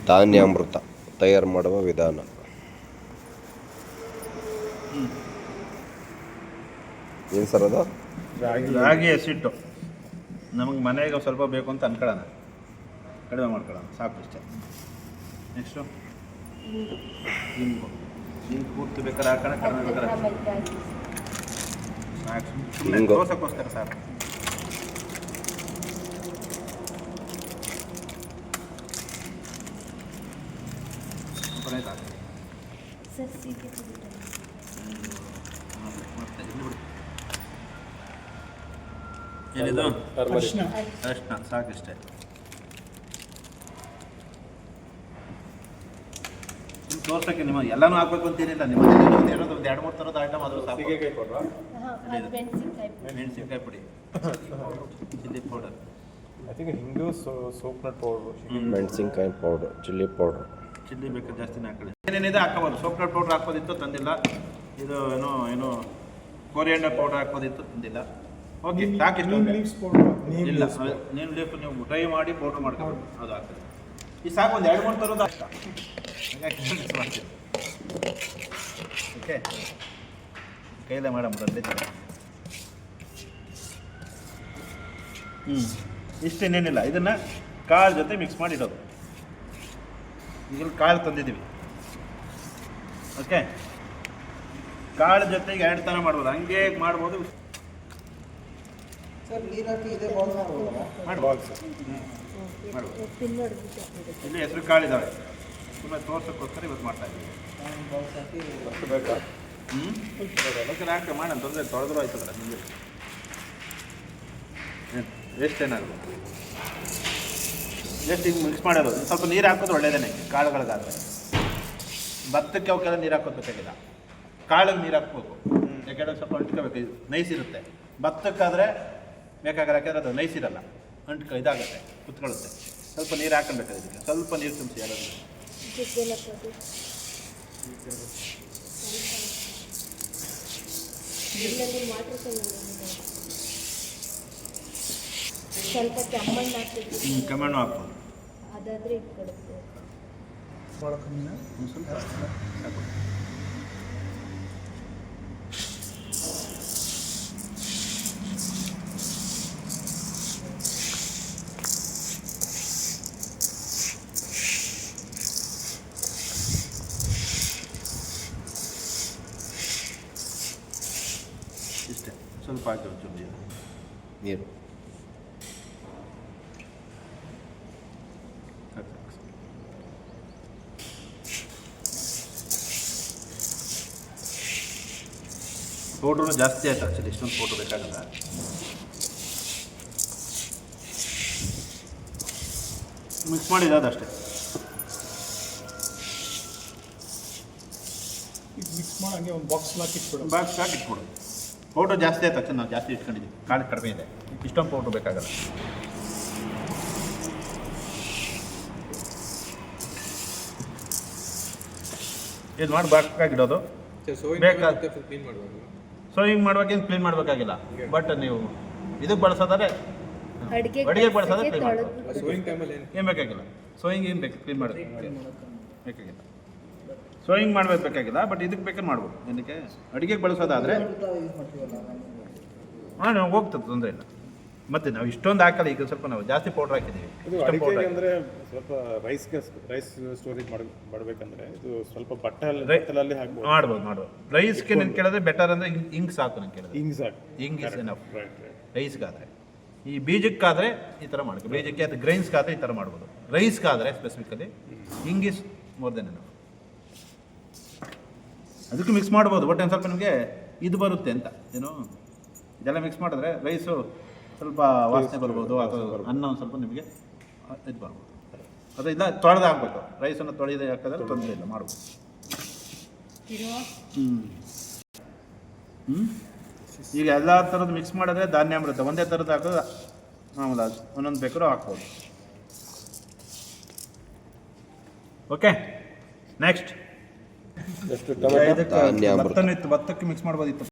ಧಾನ್ಯಾಮೃತ ತಯಾರು ಮಾಡುವ ವಿಧಾನ. ಏನು ಸರ್ ಅದು? ರಾಗಿ ಹಸಿಟ್ಟು ನಮಗೆ ಮನೆಗೆ ಸ್ವಲ್ಪ ಬೇಕು ಅಂತ ಅನ್ಕೊಳ್ಳೋಣ, ಕಡಿಮೆ ಮಾಡ್ಕೊಳ್ಳೋಣ, ಸಾಕು ಇಷ್ಟೇ. ನೆಕ್ಸ್ಟು ಹಿಂಗು ಪೂರ್ತಿ ಬೇಕಾದ್ರೆ ಹಾಕೋಣ, ಕಡಿಮೆ ಬೇಕಾದ್ರೆ ಸಾಕು, ಸುಮ್ಮನೆ ದೋಸಕ್ಕೋಸ್ಕರ ಸಾಕು. ಏನಿದು ಅರಿಶಿನ ಸಾಕಿಷ್ಟೇ. ತೋರ್ಸಕ್ಕೆ ನಿಮ್ಮ ಎಲ್ಲನೂ ಹಾಕ್ಬೇಕು ಅಂತೇನಿಲ್ಲ. ನಿಮ್ಮ ಒಂದು 2-3 ಥರದ ಐಟಮ್ ಆದರೂ ಸಾಕು. ಮೆಣಸಿನ್ಕಾಯಿ ಪುಡಿ, ಚಿಲ್ಲಿ ಪೌಡರ್, ಹಿಂಗು, ಸೋಪ್ನಟ್ ಪೌಡರ್, ಮೆಣಸಿನ್ಕಾಯಿ ಪೌಡರ್, ಚಿಲ್ಲಿ ಪೌಡರ್. ಚಿಲ್ಲಿ ಬೇಕಾದ್ರೆ ಜಾಸ್ತಿನೇ ಹಾಕೊಳ್ಳಿ. ಏನೇನಿದೆ ಹಾಕೋಬೋದು. ಸೋಪ್ನಟ್ ಪೌಡರ್ ಹಾಕೋದಿತ್ತು, ತಂದಿಲ್ಲ. ಇದು ಏನೋ ಕೊರಿಯಾಂಡರ್ ಪೌಡರ್ ಹಾಕೋದಿತ್ತು, ತಂದಿಲ್ಲ. ಓಕೆ, ಸಾಕಿಷ್ಟು. ಇಲ್ಲ, ನೀನು ಲೀಫ್ ನೀವು ಡ್ರೈ ಮಾಡಿ ಪೌಡ್ರ್ ಮಾಡ್ಕೋಬೋದು, ಅದು ಆಗ್ತದೆ. ಈ ಸಾಕು, ಒಂದು 2-3 ಥರದ ಅಷ್ಟ. ಮಾಡ್ತೀವಿ. ಓಕೆ, ಕೈಲೇ ಮಾಡಂಬಿಡಲ್ಲಿ. ಇಷ್ಟೇನೇನಿಲ್ಲ. ಇದನ್ನು ಕಾಳು ಜೊತೆ ಮಿಕ್ಸ್ ಮಾಡಿಡೋದು. ಈಗ ಕಾಳು ತಂದಿದ್ದೀವಿ. ಓಕೆ, ಕಾಳು ಜೊತೆಗೆ 2 ಥರ ಮಾಡ್ಬೋದು. ಹಂಗೆ ಮಾಡ್ಬೋದು, ಮಾಡ್ಬೋದು. ಇಲ್ಲಿ ಹೆಸರು ಕಾಳಿದ್ದಾವೆ, ಸುಮ್ಮನೆ ತೋರ್ಸೋಕ್ಕೋಸ್ಕರ ಇವತ್ತು ಮಾಡ್ತಾ ಇದ್ದೀವಿ. ಬೇಕಾದ್ರೆ ಹಾಕಿ ಮಾಡೋಣ, ತೊಂದರೆ ತೊಳೆದ್ರೂ ಆಯ್ತದಲ್ಲ. ನಿಮಗೆ ವೇಸ್ಟ್ ಏನಾಗಲ್ಲ. ಜಸ್ಟ್ ಈಗ ಮಿಕ್ಸ್ ಮಾಡೋದು. ಸ್ವಲ್ಪ ನೀರು ಹಾಕೋದು ಒಳ್ಳೆಯದೇ ಕಾಳುಗಳಿಗಾದರೆ. ಭತ್ತಕ್ಕೆ ಅವಕ್ಕೆಲ್ಲ ನೀರು ಹಾಕೋದು ಬೇಕಾಗಿಲ್ಲ, ಕಾಳಿಗೆ ನೀರು ಹಾಕ್ಬೇಕು. ಯಾಕೆಂದರೆ ಸ್ವಲ್ಪ ಅಂಟ್ಕೋಬೇಕು, ನೈಸ್ ಇರುತ್ತೆ. ಭತ್ತಕ್ಕಾದರೆ ಬೇಕಾಗಲ್ಲ, ಯಾಕೆಂದರೆ ಅದು ನೈಸ್ ಇರಲ್ಲ, ಇದಾಗುತ್ತೆ, ಕುತ್ಕೊಳ್ಳುತ್ತೆ. ಸ್ವಲ್ಪ ನೀರು ಹಾಕೊಳ್ಬೇಕಾದ್ರೆ ಇದಕ್ಕೆ ಸ್ವಲ್ಪ ನೀರು ತುಂಬಿಸಿ. ಯಾರಾದರೂ ಸ್ವಲ್ಪ ಕೆಮ್ಮಣ್ಣು ಹಾಕ್ತೀವಿ, ಕೆಮ್ಮಣ್ಣು ಹಾಕ್ಬೋದು. ಅದಾದರೆ ಇಟ್ಕೊಡುತ್ತೆ. ಸ್ವಲ್ಪ ಸಾಕು. ಇಷ್ಟೇ, ಸ್ವಲ್ಪ ಹಾಕಿ ಒಂಚೂರು ನೀರು. ಪೌಡ್ರೂ ಜಾಸ್ತಿ ಆಯ್ತು. ಆ್ಯಕ್ಚುಲಿ ಇಷ್ಟೊಂದು ಪೌಡ್ರ್ ಬೇಕಾಗಲ್ಲ. ಮಿಕ್ಸ್ ಮಾಡಿದ ಅದಷ್ಟೇ. ಮಿಕ್ಸ್ ಮಾಡಿ ಹಂಗೆ ಒಂದು ಬಾಕ್ಸ್ ಹಾಕಿಟ್ಬಿಡು. ಪೌಡ್ರ್ ಜಾಸ್ತಿ ಆಯ್ತು. ಆ್ಯಕ್ಚುಲಿ ನಾವು ಜಾಸ್ತಿ ಇಟ್ಕೊಂಡಿದ್ದೀವಿ, ಕಾಳು ಕಡಿಮೆ ಇದೆ. ಇಷ್ಟೊಂದು ಪೌಡ್ರ್ ಬೇಕಾಗಲ್ಲ. ಇದು ಮಾಡಿ ಬಾಕ್ಸಾಗಿಡೋದು. ಸೋಯಿಂಗ್ ಮಾಡುವಾಗೇನು ಕ್ಲೀನ್ ಮಾಡಬೇಕಾಗಿಲ್ಲ. ಬಟ್ ನೀವು ಇದಕ್ಕೆ ಬಳಸೋದಾದ್ರೆ, ಅಡುಗೆಗೆ ಬಳಸೋದ್ರೆ ಕ್ಲೀನ್ ಮಾಡಬೇಕು. ಏನು ಬೇಕಾಗಿಲ್ಲ. ಸೋಯಿಂಗ್ ಏನು ಬೇಕು ಕ್ಲೀನ್ ಮಾಡೋದು ಬೇಕಾಗಿಲ್ಲ. ಸೋಯಿಂಗ್ ಮಾಡಬೇಕು ಬೇಕಾಗಿಲ್ಲ. ಬಟ್ ಇದಕ್ಕೆ ಬೇಕಾದ್ರೆ ಮಾಡ್ಬೋದು. ಏನಕ್ಕೆ ಅಡುಗೆಗೆ ಬಳಸೋದಾದರೆ ನಾವು ಹೋಗ್ತದೆ, ತೊಂದರೆ ಇಲ್ಲ. ಮತ್ತೆ ನಾವು ಇಷ್ಟೊಂದು ಹಾಕಲ್ಲ. ಈಗ ಸ್ವಲ್ಪ ನಾವು ಜಾಸ್ತಿ ಪೌಡ್ರ್ ಹಾಕಿದ್ದೀವಿ. ಅಂದರೆ ಸ್ವಲ್ಪ ರೈಸ್ ಸ್ಟೋರೇಜ್ ಮಾಡಬೇಕಂದ್ರೆ ಇದು ಸ್ವಲ್ಪ ಬಟ್ಟಲಲ್ಲಿ ಹಾಕ್ಬೋದು. ಮಾಡ್ಬೋದು. ರೈಸ್ಗೆ ನಾನು ಕೇಳಿದ್ರೆ ಬೆಟರ್ ಅಂದರೆ ಹಿಂಗ್ ಸಾಕು. ನಾನು ಕೇಳಿದ್ರೆ ಹಿಂಗ್ ಇಸ್ ಎನಫ್ ರೈಸ್ಗಾದರೆ. ಈ ಬೀಜಕ್ಕಾದರೆ ಈ ಥರ ಮಾಡ್ಬೇಕು. ಬೀಜಕ್ಕೆ ಅಥವಾ ಗ್ರೈನ್ಸ್ಗಾದರೆ ಈ ಥರ ಮಾಡ್ಬೋದು. ರೈಸ್ಗಾದರೆ ಸ್ಪೆಸಿಫಿಕಲಿ ಹಿಂಗ್ ಇಸ್ ಮೋರ್ ದೆನ್ ಎನಫ್. ಅದಕ್ಕೆ ಮಿಕ್ಸ್ ಮಾಡ್ಬೋದು. ಬಟ್ ಒಂದು ಸ್ವಲ್ಪ ನಿಮಗೆ ಇದು ಬರುತ್ತೆ ಅಂತ ಏನು, ಇದೆಲ್ಲ ಮಿಕ್ಸ್ ಮಾಡಿದ್ರೆ ರೈಸು ಸ್ವಲ್ಪ ವಾಸನೆ ಬರ್ಬೋದು, ಅಥವಾ ಅನ್ನ ಒಂದು ಸ್ವಲ್ಪ ನಿಮಗೆ ಇದು ಬರ್ಬೋದು. ಅದು ಇಲ್ಲ ತೊಳೆದು ಹಾಕ್ಬೇಕು. ರೈಸನ್ನು ತೊಳೆದು ಹಾಕಿದ್ರೆ ತೊಂದರೆ ಇಲ್ಲ, ಮಾಡ್ಬೋದು. ಈಗ ಎಲ್ಲ ಥರದ್ದು ಮಿಕ್ಸ್ ಮಾಡಿದ್ರೆ ಧಾನ್ಯಾಮೃತ ಒಂದೇ ಥರದ್ದು ಹಾಕೋದು ಮಾಮೂಲು. ಒಂದೊಂದು ಬೇಕಾದ್ರೂ ಹಾಕ್ಬೋದು. ಓಕೆ, ನೆಕ್ಸ್ಟ್ ಭತ್ತಕ್ಕೆ ಮಿಕ್ಸ್ ಮಾಡ್ಬೋದಿತ್ತು.